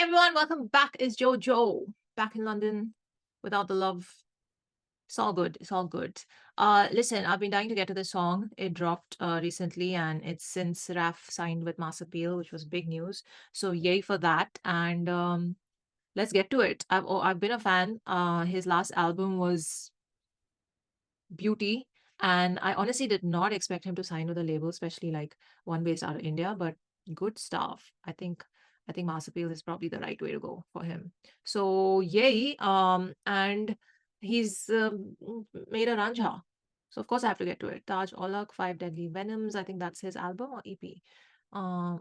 everyone, welcome back. It's Jojo back in London without the love. It's all good. It's all good. Listen, I've been dying to get to this song. It dropped recently, and it's since Raf signed with Mass Appeal, which was big news. So yay for that. And let's get to it. I've been a fan. His last album was Beauty, and I honestly did not expect him to sign with a label, especially like one based out of India. But good stuff. I think Mass Appeal is probably the right way to go for him. So yay. And he's made a Ranjha. So of course I have to get to it. Taj Olak, Five Deadly Venoms. I think that's his album or EP.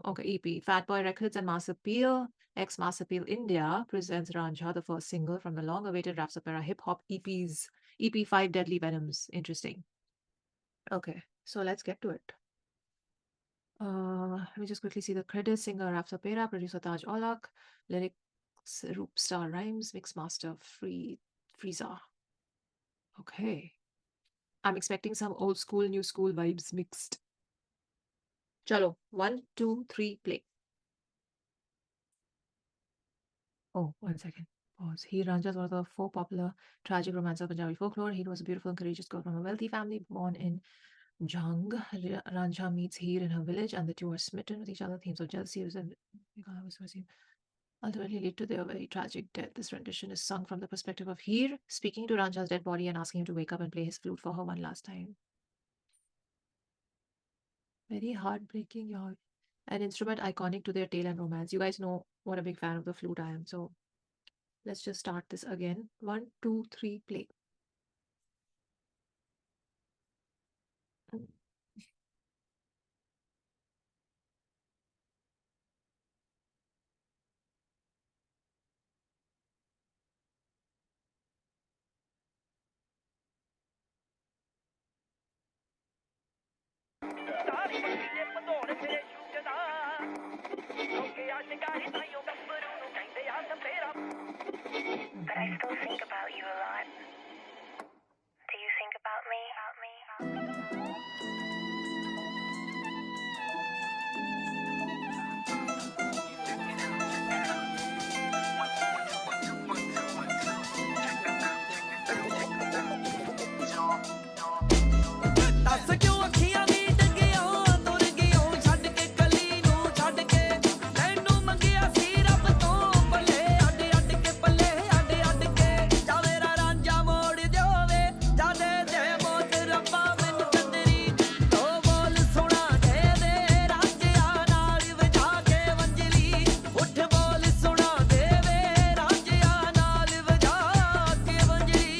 Okay, EP. Fat Boy Records and Mass Appeal. Ex Mass Appeal India presents Ranjha, the first single from the long-awaited Raf Saperra hip hop EP's EP Five Deadly Venoms. Interesting. Okay, so let's get to it. Let me just quickly see the credits. Singer Raf Saperra, producer Taj Olak, lyrics Roop Star Rhymes, mix master Freeza. Okay. I'm expecting some old school, new school vibes mixed. Chalo, 1, 2, 3, play. Oh, 1 second. Pause. He Ranjha is one of the 4 popular tragic romances of Punjabi folklore. He was a beautiful and courageous girl from a wealthy family born in Jang. Ranjha meets Heer in her village, and the two are smitten with each other. Themes of jealousy and ultimately lead to their very tragic death. This rendition is sung from the perspective of Heer, speaking to Ranjha's dead body and asking him to wake up and play his flute for her one last time. Very heartbreaking, y'all. An instrument iconic to their tale and romance. You guys know what a big fan of the flute I am, so let's just start this again. 1, 2, 3, play. But I still think about you a lot. Do you think about me? ਦੱਸ ਕਿਉਂ ਅੱਖੀਆਂ ਦੀ ਡੰਗਿਓ ਤੁਰ ਗਿਓ ਛੱਡ ਕੇ ਕਲੀ ਨੂੰ ਛੱਡ ਕੇ ਤੈਨੂੰ ਮੰਗਿਆ ਸੀ ਰੱਬ ਤੋਂ ਪੱਲੇ ਅੱਡ ਅੱਡ ਕੇ ਪੱਲੇ ਅੱਡ ਅੱਡ ਕੇ ਜਾਵੇ ਰਾਂਝਾ ਮੋੜ ਜਾਵੇ ਜਾਦੇ ਦੇ ਮੋਤ ਰੱਬਾ ਮੈਨੂੰ ਚੰਦਰੀ ਦੋ ਬੋਲ ਸੁਣਾ ਦੇ ਰਾਂਝਿਆ ਨਾਲ ਵਜਾ ਕੇ ਵੰਜਲੀ ਉੱਠ ਬੋਲ ਸੁਣਾ ਦੇਵੇ ਰਾਂਝਿਆ ਨਾਲ ਵਜਾ ਕੇ ਵੰਜਲੀ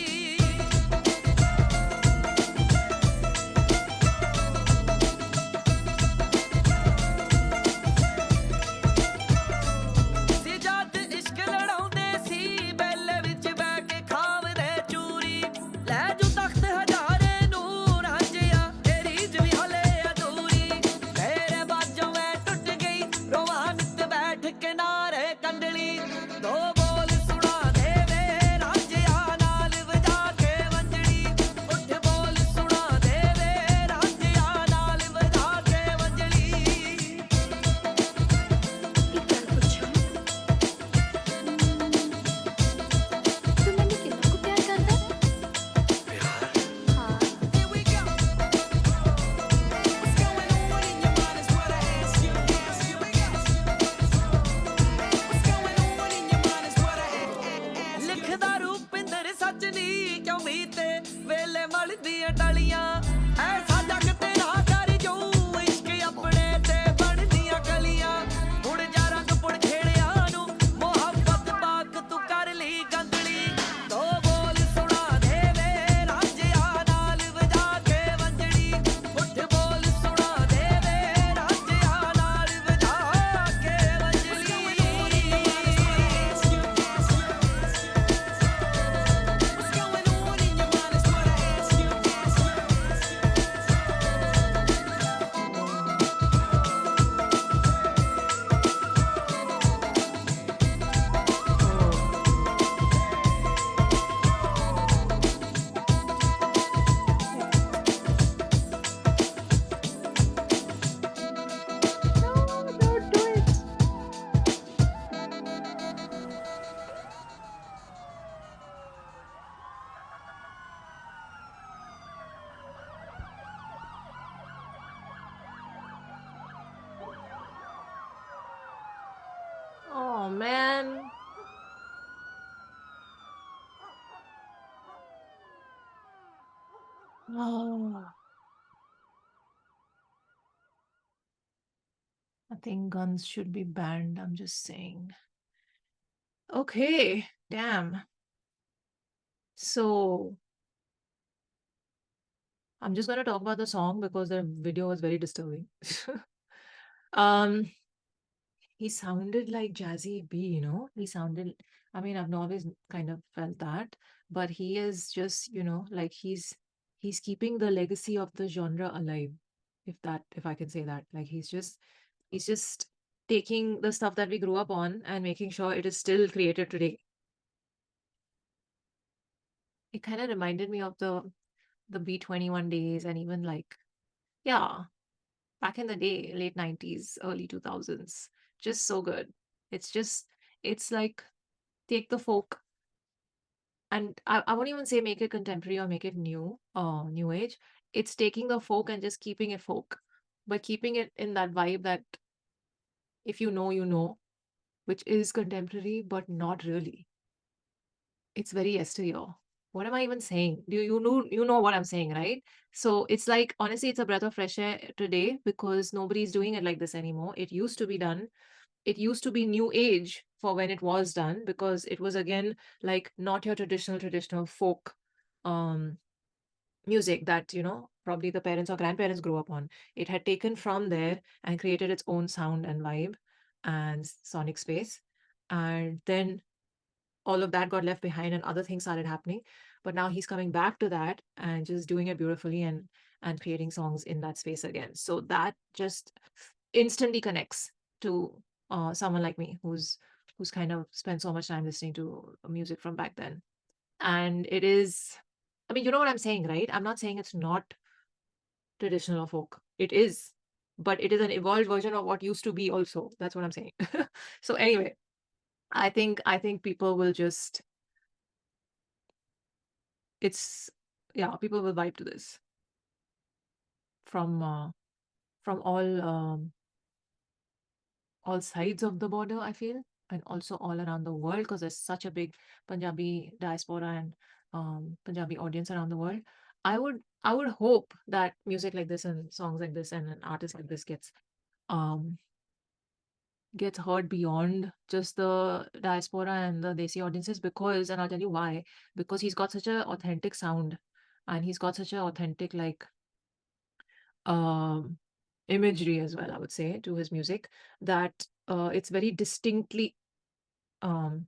ਸੀ ਜੱਟ ਇਸ਼ਕ ਲੜਾਉਂਦੇ ਸੀ ਬੈਲੇ ਵਿੱਚ ਬਹਿ ਕੇ ਖਾਵਦੇ ਚੂਰੀ ਲੈ ਜੂ ਤਖਤ ਹਜ਼ਾਰੇ ਨੂੰ ਰਾਂਝਿਆ ਤੇਰੀ ਜਵੀ ਹਲੇ ਅਧੂਰੀ ਤੇਰੇ ਬਾਝੋਂ ਮੈਂ ਟੁੱਟ ਗਈ ਰੋਵਾਂ ਨਿੱਤ ਬੈਠ ਕਿਨਾਰੇ ਕੰਡਲੀ ਦੋ ਬੋਲ ਸੁਣਾ ਦੇਵੇ ਰਾਂਝਿਆ ਨਾਲ ਵਜਾ ਕੇ ਵੰਜੜੀ ਉੱਠ ਬੋਲ ਸੁਣਾ ਦੇਵੇ ਰਾਂਝਿਆ ਨਾਲ ਵਜਾ ਕੇ ਵੰਜੜੀ तू मैंने कितना को प्यार करता है? हाँ। Here we go. What's going on in your mind is what I ask you. Here we go. What's going on in your mind is what I Oh man. Oh, I think guns should be banned. I'm just saying. Okay, damn. So I'm just gonna talk about the song because the video was very disturbing. um, he sounded like Jazzy B, you know. He sounded. I mean, I've always kind of felt that, but he is just, like he's keeping the legacy of the genre alive. If I can say that, like he's just taking the stuff that we grew up on and making sure it is still created today. It kind of reminded me of the B21 days and even like, yeah, back in the day, late 90s, early 2000s. Just so good. It's just, it's like take the folk and I won't even say make it contemporary or make it new age. It's taking the folk and just keeping it folk, but keeping it in that vibe that if you know, you know, which is contemporary, but not really. It's very yesteryear. What am I even saying? Do you know what I'm saying, right? So it's like honestly, it's a breath of fresh air today because nobody's doing it like this anymore. It used to be done. It used to be new age for when it was done because it was again like not your traditional folk um music that probably the parents or grandparents grew up on. It had taken from there and created its own sound and vibe and sonic space, and then all of that got left behind and other things started happening, but now he's coming back to that and just doing it beautifully and creating songs in that space again, so that just instantly connects to someone like me who's kind of spent so much time listening to music from back then. And it is, I mean, you know what I'm saying, right? I'm not saying it's not traditional or folk, it is, but it is an evolved version of what used to be also. That's what I'm saying. So anyway, I think people will just, it's, yeah, people will vibe to this from from all sides of the border, I feel, and also all around the world because there's such a big Punjabi diaspora and Punjabi audience around the world. I would hope that music like this and songs like this and an artist like this um gets heard beyond just the diaspora and the Desi audiences, because, and I'll tell you why, because he's got such a authentic sound and he's got such a authentic like um imagery as well, I would say, to his music, that it's very distinctly um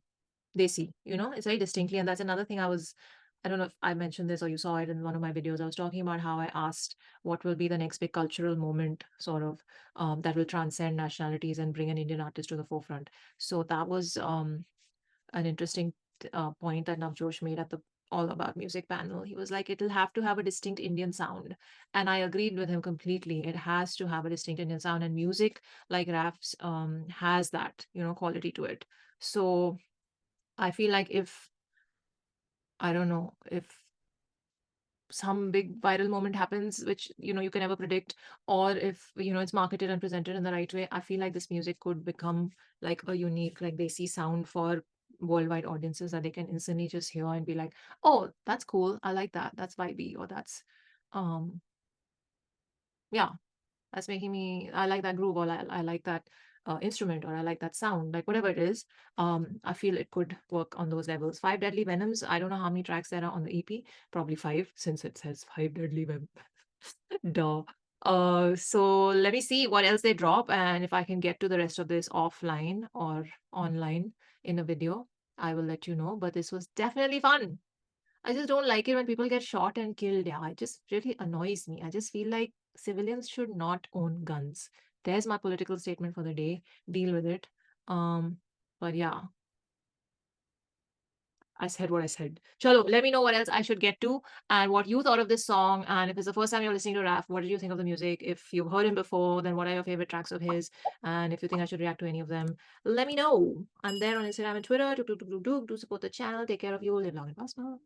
Desi, it's very distinctly. And that's another thing I don't know if I mentioned this or you saw it in one of my videos. I was talking about how I asked what will be the next big cultural moment, sort of, that will transcend nationalities and bring an Indian artist to the forefront. So that was an interesting point that Navjosh made at the All About Music panel. He was like, it'll have to have a distinct Indian sound. And I agreed with him completely. It has to have a distinct Indian sound, and music like Raf's has that, quality to it. So I feel like if, I don't know, if some big viral moment happens, which, you can never predict, or if, it's marketed and presented in the right way, I feel like this music could become like a unique, like desi sound for worldwide audiences that they can instantly just hear and be like, oh, that's cool. I like that. That's vibey, or that's, um, yeah, that's making me, I like that groove, or I like that instrument, or I like that sound, like whatever it is. I feel it could work on those levels. Five Deadly Venoms, I don't know how many tracks there are on the EP, probably five, since it says Five Deadly Venoms. Duh. So let me see what else they drop, and if I can get to the rest of this offline or online in a video, I will let you know. But this was definitely fun. I just don't like it when people get shot and killed. Yeah, it just really annoys me. I just feel like civilians should not own guns. There's my political statement for the day. Deal with it. But yeah, I said what I said. Chalo, let me know what else I should get to and what you thought of this song. And if it's the first time you're listening to Raf, what did you think of the music? If you've heard him before, then what are your favorite tracks of his? And if you think I should react to any of them, let me know. I'm there on Instagram and Twitter. Do support the channel. Take care of you. Live long and prosper.